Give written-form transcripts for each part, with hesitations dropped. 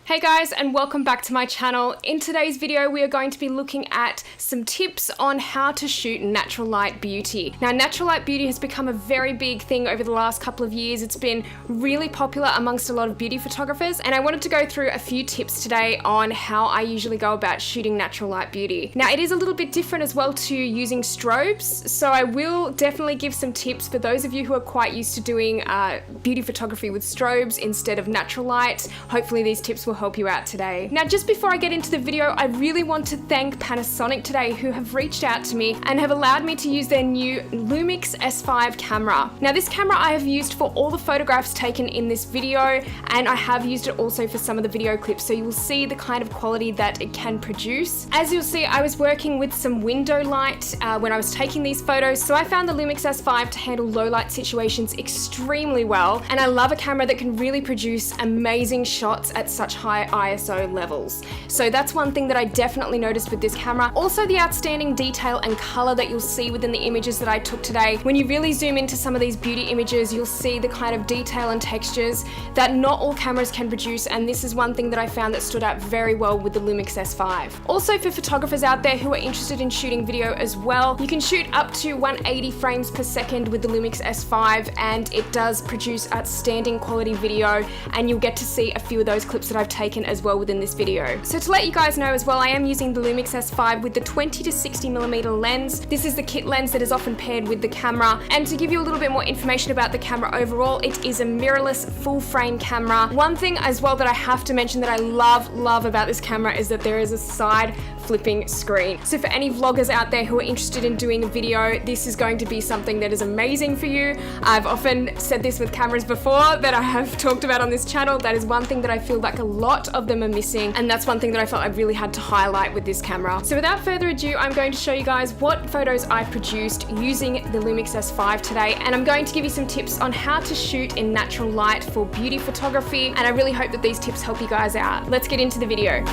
Hey guys, and welcome back to my channel. In today's video, we are going to be looking at some tips on how to shoot natural light beauty. Now, natural light beauty has become a very big thing over the last couple of years. It's been really popular amongst a lot of beauty photographers, and I wanted to go through a few tips today on how I usually go about shooting natural light beauty. Now, it is a little bit different as well to using strobes, so I will definitely give some tips for those of you who are quite used to doing beauty photography with strobes instead of natural light. Hopefully these tips will help you out today. Now, just before I get into the video, I really want to thank Panasonic today, who have reached out to me and have allowed me to use their new LUMIX S5 camera. Now, this camera I have used for all the photographs taken in this video, and I have used it also for some of the video clips, so you will see the kind of quality that it can produce. As you'll see, I was working with some window light when I was taking these photos, so I found the LUMIX S5 to handle low light situations extremely well, and I love a camera that can really produce amazing shots at such high ISO levels. So that's one thing that I definitely noticed with this camera. Also, the outstanding detail and color that you'll see within the images that I took today. When you really zoom into some of these beauty images, you'll see the kind of detail and textures that not all cameras can produce, and this is one thing that I found that stood out very well with the LUMIX S5. Also, for photographers out there who are interested in shooting video as well, you can shoot up to 180 frames per second with the LUMIX S5, and it does produce outstanding quality video, and you'll get to see a few of those clips that I've taken as well within this video. So to let you guys know as well, I am using the LUMIX S5 with the 20 to 60mm lens. This is the kit lens that is often paired with the camera, and to give you a little bit more information about the camera overall, it is a mirrorless full frame camera. One thing as well that I have to mention that I love about this camera is that there is a side flipping screen. So for any vloggers out there who are interested in doing a video, this is going to be something that is amazing for you. I've often said this with cameras before that I have talked about on this channel. That is one thing that I feel like a lot of them are missing, and that's one thing that I felt I really had to highlight with this camera. So without further ado, I'm going to show you guys what photos I produced using the LUMIX S5 today, and I'm going to give you some tips on how to shoot in natural light for beauty photography, and I really hope that these tips help you guys out. Let's get into the video.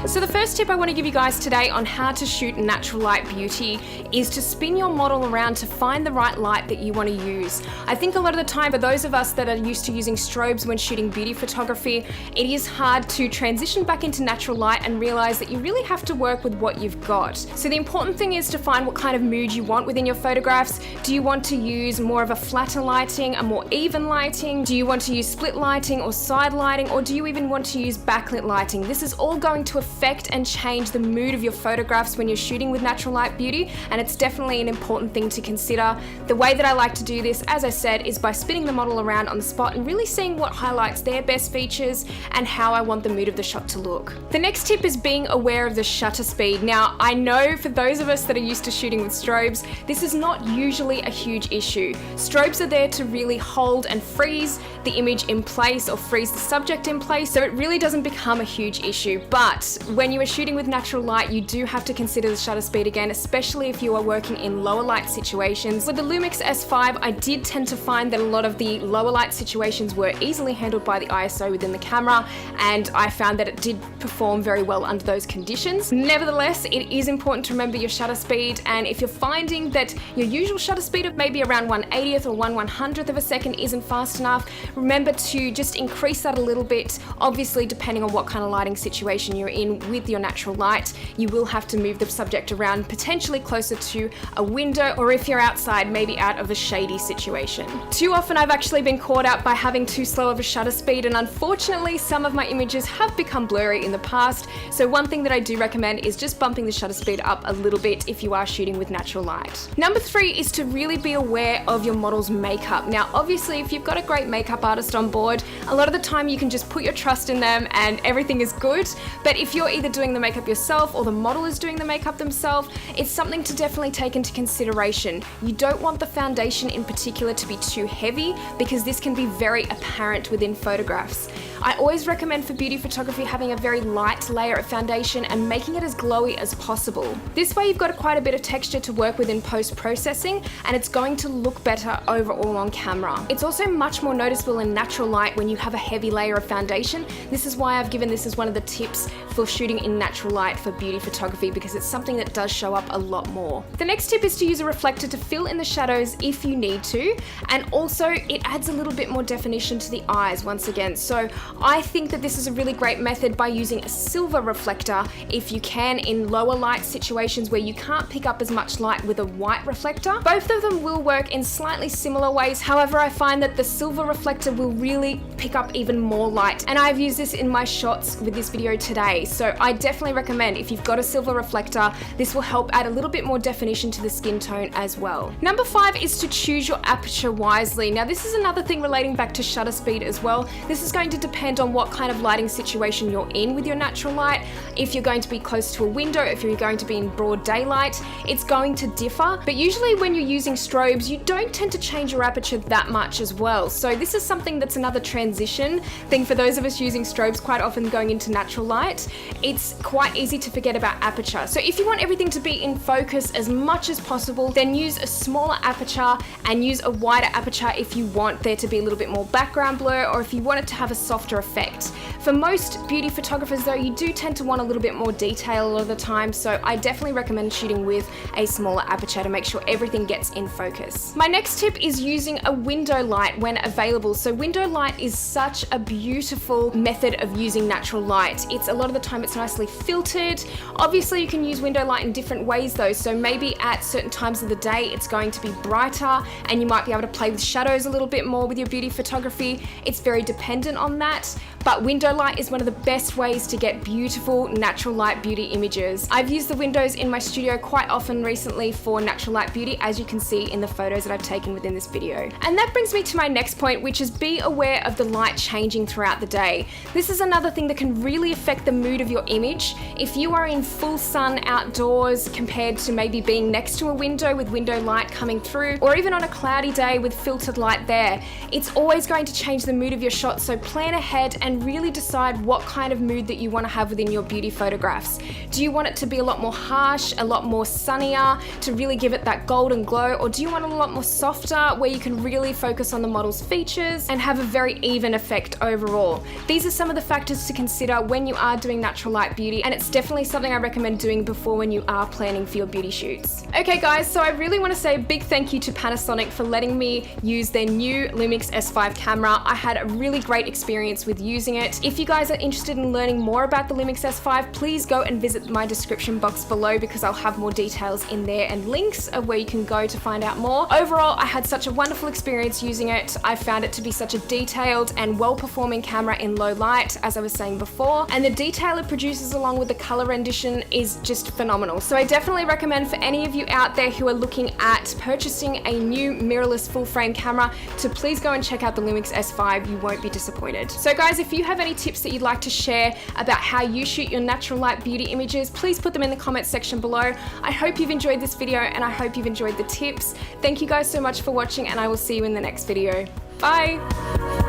So the first tip I want to give you guys today on how to shoot natural light beauty is to spin your model around to find the right light that you want to use. I think a lot of the time for those of us that are used to using strobes when shooting beauty photography, it is hard to transition back into natural light and realize that you really have to work with what you've got. So the important thing is to find what kind of mood you want within your photographs. Do you want to use more of a flatter lighting, a more even lighting? Do you want to use split lighting or side lighting, or do you even want to use backlit lighting? This is all going to affect and change the mood of your photographs when you're shooting with natural light beauty, and it's definitely an important thing to consider. The way that I like to do this, as I said, is by spinning the model around on the spot and really seeing what highlights their best features and how I want the mood of the shot to look. The next tip is being aware of the shutter speed. Now, I know for those of us that are used to shooting with strobes, this is not usually a huge issue. Strobes are there to really hold and freeze the image in place or freeze the subject in place, so it really doesn't become a huge issue. But when you are shooting with natural light, you do have to consider the shutter speed again, especially if you are working in lower light situations. With the LUMIX S5, I did tend to find that a lot of the lower light situations were easily handled by the ISO within the camera, and I found that it did perform very well under those conditions. Nevertheless, it is important to remember your shutter speed, and if you're finding that your usual shutter speed of maybe around 1/80th or 1/100th of a second isn't fast enough, remember to just increase that a little bit. Obviously, depending on what kind of lighting situation you're in with your natural light, you will have to move the subject around potentially closer to a window, or if you're outside, maybe out of a shady situation. Too often I've actually been caught out by having too slow of a shutter speed, and unfortunately some of my images have become blurry in the past, so one thing that I do recommend is just bumping the shutter speed up a little bit if you are shooting with natural light. Number 3 is to really be aware of your model's makeup. Now, obviously if you've got a great makeup artist on board, a lot of the time you can just put your trust in them and everything is good, but if you're either doing the makeup yourself or the model is doing the makeup themselves, it's something to definitely take into consideration. You don't want the foundation in particular to be too heavy, because this can be very apparent within photographs. I always recommend for beauty photography having a very light layer of foundation and making it as glowy as possible. This way you've got quite a bit of texture to work with in post-processing, and it's going to look better overall on camera. It's also much more noticeable in natural light when you have a heavy layer of foundation. This is why I've given this as one of the tips for shooting in natural light for beauty photography, because it's something that does show up a lot more. The next tip is to use a reflector to fill in the shadows if you need to, and also it adds a little bit more definition to the eyes once again. So I think that this is a really great method by using a silver reflector if you can in lower light situations where you can't pick up as much light with a white reflector. Both of them will work in slightly similar ways. However, I find that the silver reflector will really pick up even more light, and I've used this in my shots with this video today. So I definitely recommend, if you've got a silver reflector, this will help add a little bit more definition to the skin tone as well. Number 5 is to choose your aperture wisely. Now this is another thing relating back to shutter speed as well. This is going to depend on what kind of lighting situation you're in with your natural light. If you're going to be close to a window, if you're going to be in broad daylight, it's going to differ. But usually when you're using strobes, you don't tend to change your aperture that much as well. So this is something that's another transition thing for those of us using strobes quite often going into natural light. It's quite easy to forget about aperture. So if you want everything to be in focus as much as possible, then use a smaller aperture and use a wider aperture if you want there to be a little bit more background blur, or if you want it to have a softer effect. For most beauty photographers though, you do tend to want a little bit more detail a lot of the time, so I definitely recommend shooting with a smaller aperture to make sure everything gets in focus. My next tip is using a window light when available. So window light is such a beautiful method of using natural light. It's a lot of the time it's nicely filtered. Obviously you can use window light in different ways though, so maybe at certain times of the day it's going to be brighter and you might be able to play with shadows a little bit more with your beauty photography. It's very dependent on that, but window light is one of the best ways to get beautiful natural light beauty images. I've used the windows in my studio quite often recently for natural light beauty, as you can see in the photos that I've taken within this video. And that brings me to my next point, which is be aware of the light changing throughout the day. This is another thing that can really affect the mood of your image. If you are in full sun outdoors compared to maybe being next to a window with window light coming through, or even on a cloudy day with filtered light there, it's always going to change the mood of your shot. So plan ahead and really decide what kind of mood that you want to have within your beauty photographs. Do you want it to be a lot more harsh, a lot more sunnier to really give it that golden glow, or do you want it a lot more softer where you can really focus on the model's features and have a very even effect overall? These are some of the factors to consider when you are doing natural light beauty, and it's definitely something I recommend doing before when you are planning for your beauty shoots. Okay guys, so I really want to say a big thank you to Panasonic for letting me use their new LUMIX S5 camera. I had a really great experience with using it. If you guys are interested in learning more about the LUMIX S5, please go and visit my description box below, because I'll have more details in there and links of where you can go to find out more. Overall, I had such a wonderful experience using it. I found it to be such a detailed and well-performing camera in low light, as I was saying before, and the detail it produces along with the color rendition is just phenomenal. So I definitely recommend for any of you out there who are looking at purchasing a new mirrorless full frame camera to please go and check out the LUMIX S5. You won't be disappointed. So guys, if you have any tips that you'd like to share about how you shoot your natural light beauty images, please put them in the comments section below. I hope you've enjoyed this video and I hope you've enjoyed the tips. Thank you guys so much for watching, and I will see you in the next video. Bye!